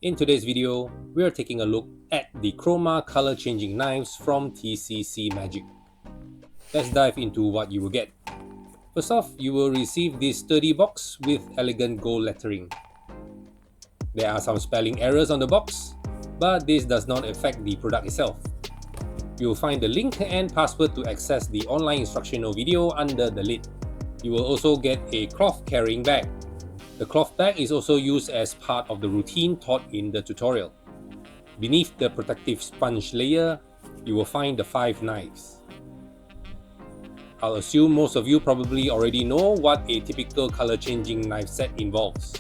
In today's video, we are taking a look at the Chroma Color Changing Knives from TCC Magic. Let's dive into what you will get. First off, you will receive this sturdy box with elegant gold lettering. There are some spelling errors on the box, but this does not affect the product itself. You'll find the link and password to access the online instructional video under the lid. You will also get a cloth carrying bag. The cloth bag is also used as part of the routine taught in the tutorial. Beneath the protective sponge layer, you will find the 5 knives. I'll assume most of you probably already know what a typical color changing knife set involves,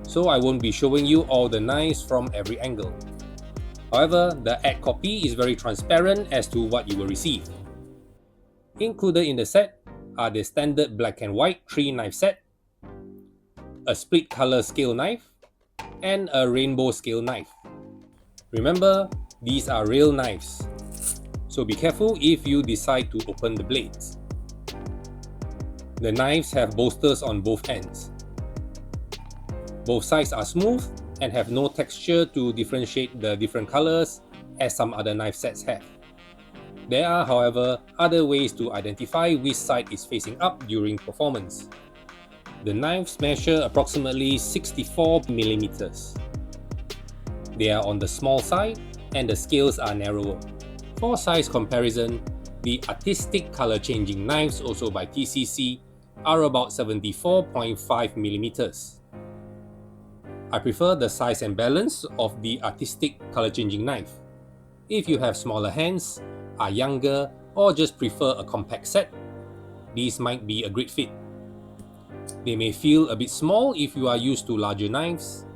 so I won't be showing you all the knives from every angle. However, the ad copy is very transparent as to what you will receive. Included in the set are the standard black and white 3-knife set, a split color scale knife, and a rainbow scale knife. Remember, these are real knives, so be careful if you decide to open the blades. The knives have bolsters on both ends. Both sides are smooth and have no texture to differentiate the different colors as some other knife sets have. There are, however, other ways to identify which side is facing up during performance. The knives measure approximately 64mm. They are on the small side and the scales are narrower. For size comparison, the artistic color changing knives, also by TCC, are about 74.5mm. I prefer the size and balance of the artistic color changing knife. If you have smaller hands, are younger, or just prefer a compact set, these might be a great fit. They may feel a bit small if you are used to larger knives,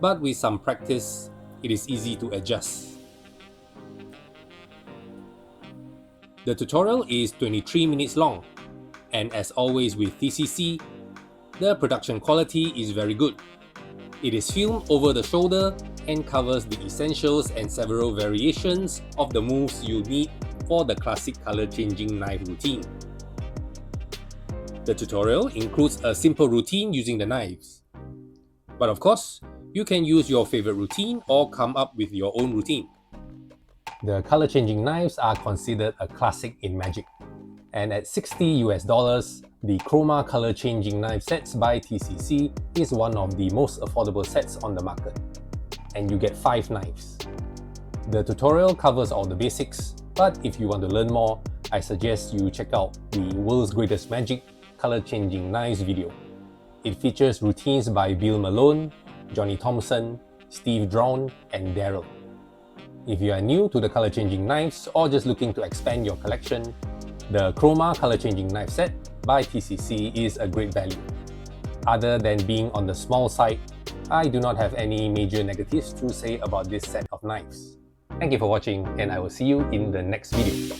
but with some practice, it is easy to adjust. The tutorial is 23 minutes long, and as always with TCC, the production quality is very good. It is filmed over the shoulder and covers the essentials and several variations of the moves you need for the classic color changing knife routine. The tutorial includes a simple routine using the knives. But of course, you can use your favorite routine or come up with your own routine. The color changing knives are considered a classic in Magic, and at $60, the Chroma Color Changing Knife sets by TCC is one of the most affordable sets on the market, and you get 5 knives. The tutorial covers all the basics, but if you want to learn more, I suggest you check out the World's Greatest Magic Color Changing Knives video. It features routines by Bill Malone, Thompson, Draun, and Daryl. If you are new to the color changing knives or just looking to expand your collection, the Chroma Color Changing Knife set by TCC is a great value. Other than being on the small side, I do not have any major negatives to say about this set of knives. Thank you for watching, and I will see you in the next video.